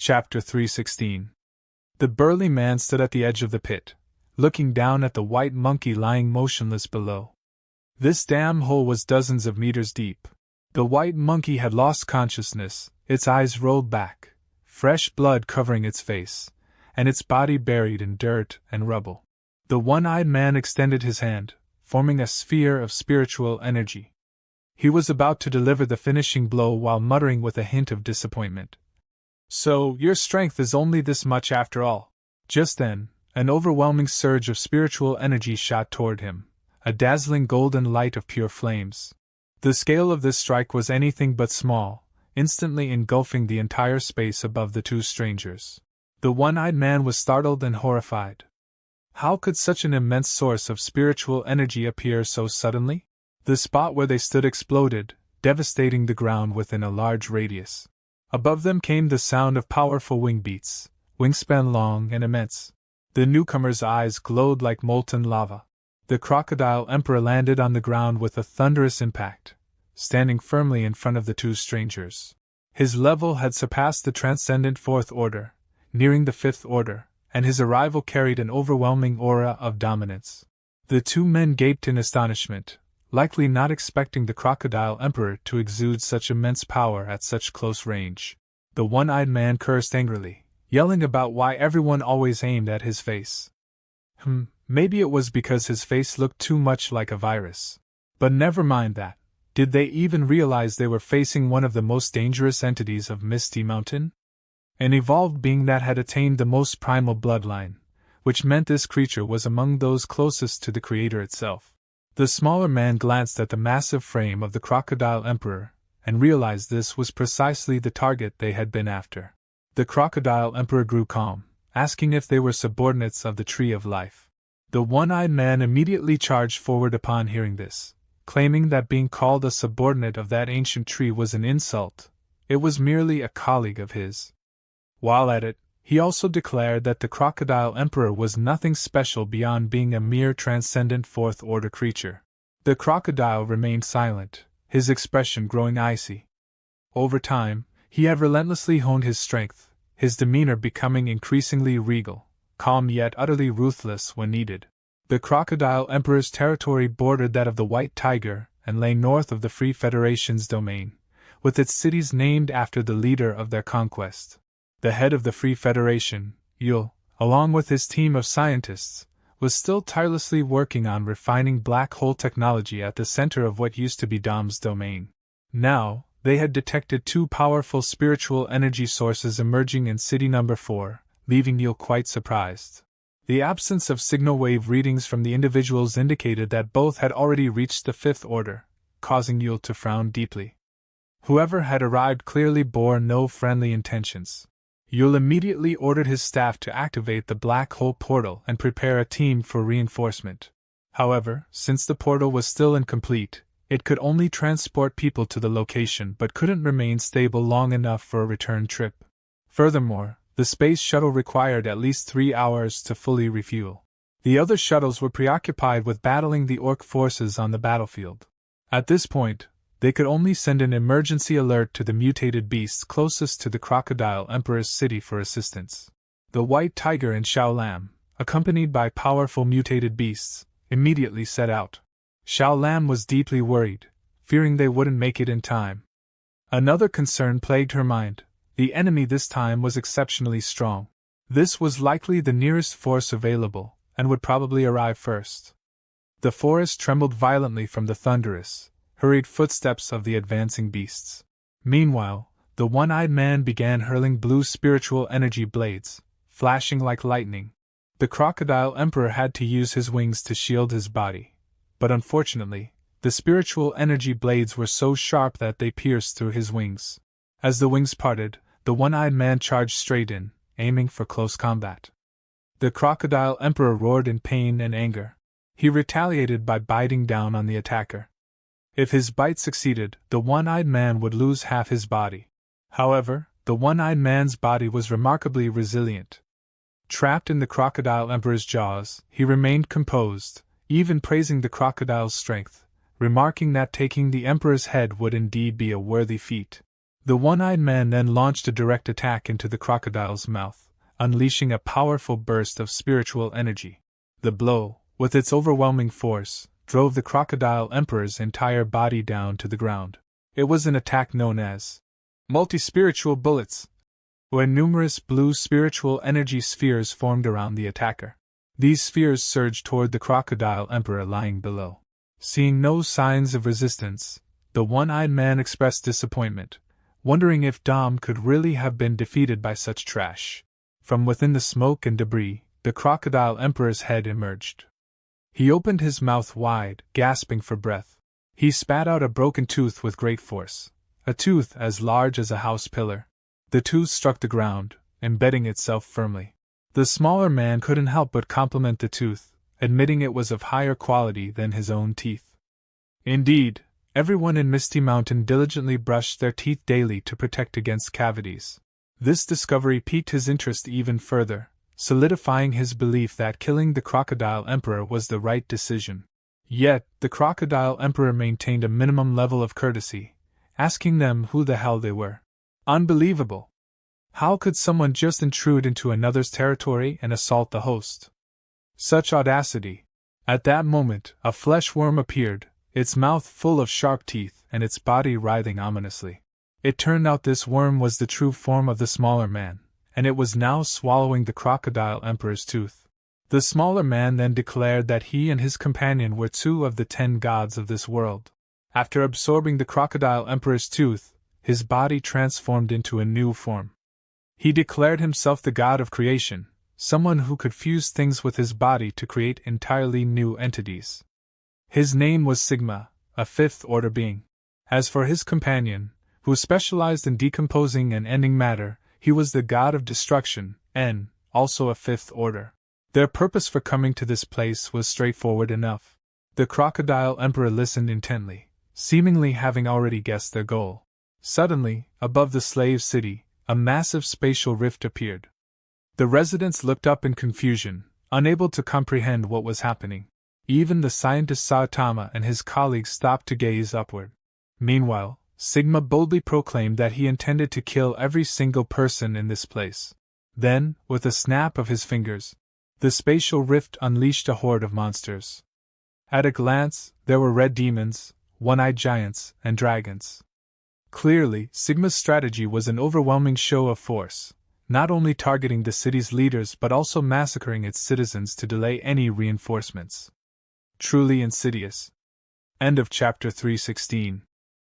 Chapter 316. The burly man stood at the edge of the pit, looking down at the white monkey lying motionless below. This damn hole was dozens of meters deep. The white monkey had lost consciousness, its eyes rolled back, fresh blood covering its face, and its body buried in dirt and rubble. The one-eyed man extended his hand, forming a sphere of spiritual energy. He was about to deliver the finishing blow while muttering with a hint of disappointment. "So, your strength is only this much after all." Just then, an overwhelming surge of spiritual energy shot toward him, a dazzling golden light of pure flames. The scale of this strike was anything but small, instantly engulfing the entire space above the two strangers. The one-eyed man was startled and horrified. How could such an immense source of spiritual energy appear so suddenly? The spot where they stood exploded, devastating the ground within a large radius. Above them came the sound of powerful wing beats, wingspan long and immense. The newcomer's eyes glowed like molten lava. The Crocodile Emperor landed on the ground with a thunderous impact, standing firmly in front of the two strangers. His level had surpassed the transcendent Fourth Order, nearing the Fifth Order, and his arrival carried an overwhelming aura of dominance. The two men gaped in astonishment, likely not expecting the Crocodile Emperor to exude such immense power at such close range. The one-eyed man cursed angrily, yelling about why everyone always aimed at his face. Maybe it was because his face looked too much like a virus. But never mind that. Did they even realize they were facing one of the most dangerous entities of Misty Mountain? An evolved being that had attained the most primal bloodline, which meant this creature was among those closest to the Creator itself. The smaller man glanced at the massive frame of the Crocodile Emperor, and realized this was precisely the target they had been after. The Crocodile Emperor grew calm, asking if they were subordinates of the Tree of Life. The one-eyed man immediately charged forward upon hearing this, claiming that being called a subordinate of that ancient tree was an insult. It was merely a colleague of his. While at it, he also declared that the Crocodile Emperor was nothing special beyond being a mere transcendent Fourth Order creature. The crocodile remained silent, his expression growing icy. Over time, he had relentlessly honed his strength, his demeanor becoming increasingly regal, calm yet utterly ruthless when needed. The Crocodile Emperor's territory bordered that of the White Tiger and lay north of the Free Federation's domain, with its cities named after the leader of their conquest. The head of the Free Federation, Yul, along with his team of scientists, was still tirelessly working on refining black hole technology at the center of what used to be Dom's domain. Now, they had detected two powerful spiritual energy sources emerging in City Number 4, leaving Yul quite surprised. The absence of signal wave readings from the individuals indicated that both had already reached the Fifth Order, causing Yul to frown deeply. Whoever had arrived clearly bore no friendly intentions. Yul immediately ordered his staff to activate the black hole portal and prepare a team for reinforcement. However, since the portal was still incomplete, it could only transport people to the location but couldn't remain stable long enough for a return trip. Furthermore, the space shuttle required at least 3 hours to fully refuel. The other shuttles were preoccupied with battling the Orc forces on the battlefield. At this point, they could only send an emergency alert to the mutated beasts closest to the Crocodile Emperor's city for assistance. The White Tiger and Xiao Lam, accompanied by powerful mutated beasts, immediately set out. Xiao Lam was deeply worried, fearing they wouldn't make it in time. Another concern plagued her mind. The enemy this time was exceptionally strong. This was likely the nearest force available, and would probably arrive first. The forest trembled violently from the thunderous, hurried footsteps of the advancing beasts. Meanwhile, the one-eyed man began hurling blue spiritual energy blades, flashing like lightning. The Crocodile Emperor had to use his wings to shield his body, but unfortunately, the spiritual energy blades were so sharp that they pierced through his wings. As the wings parted, the one-eyed man charged straight in, aiming for close combat. The Crocodile Emperor roared in pain and anger. He retaliated by biting down on the attacker. If his bite succeeded, the one-eyed man would lose half his body. However, the one-eyed man's body was remarkably resilient. Trapped in the Crocodile Emperor's jaws, he remained composed, even praising the crocodile's strength, remarking that taking the Emperor's head would indeed be a worthy feat. The one-eyed man then launched a direct attack into the crocodile's mouth, unleashing a powerful burst of spiritual energy. The blow, with its overwhelming force, drove the Crocodile Emperor's entire body down to the ground. It was an attack known as multi-spiritual bullets, when numerous blue spiritual energy spheres formed around the attacker. These spheres surged toward the Crocodile Emperor lying below. Seeing no signs of resistance, the one-eyed man expressed disappointment, wondering if Dom could really have been defeated by such trash. From within the smoke and debris, the Crocodile Emperor's head emerged. He opened his mouth wide, gasping for breath. He spat out a broken tooth with great force, a tooth as large as a house pillar. The tooth struck the ground, embedding itself firmly. The smaller man couldn't help but compliment the tooth, admitting it was of higher quality than his own teeth. Indeed, everyone in Misty Mountain diligently brushed their teeth daily to protect against cavities. This discovery piqued his interest even further, solidifying his belief that killing the Crocodile Emperor was the right decision. Yet, the Crocodile Emperor maintained a minimum level of courtesy, asking them who the hell they were. Unbelievable! How could someone just intrude into another's territory and assault the host? Such audacity! At that moment, a flesh worm appeared, its mouth full of sharp teeth and its body writhing ominously. It turned out this worm was the true form of the smaller man, and it was now swallowing the Crocodile Emperor's tooth. The smaller man then declared that he and his companion were 2 of the 10 gods of this world. After absorbing the Crocodile Emperor's tooth, his body transformed into a new form. He declared himself the god of creation, someone who could fuse things with his body to create entirely new entities. His name was Sigma, a 5th-order being. As for his companion, who specialized in decomposing and ending matter, he was the god of destruction, N, also a 5th order. Their purpose for coming to this place was straightforward enough. The Crocodile Emperor listened intently, seemingly having already guessed their goal. Suddenly, above the slave city, a massive spatial rift appeared. The residents looked up in confusion, unable to comprehend what was happening. Even the scientist Saitama and his colleagues stopped to gaze upward. Meanwhile, Sigma boldly proclaimed that he intended to kill every single person in this place. Then, with a snap of his fingers, the spatial rift unleashed a horde of monsters. At a glance, there were red demons, one-eyed giants, and dragons. Clearly, Sigma's strategy was an overwhelming show of force, not only targeting the city's leaders but also massacring its citizens to delay any reinforcements. Truly insidious. End of chapter 316.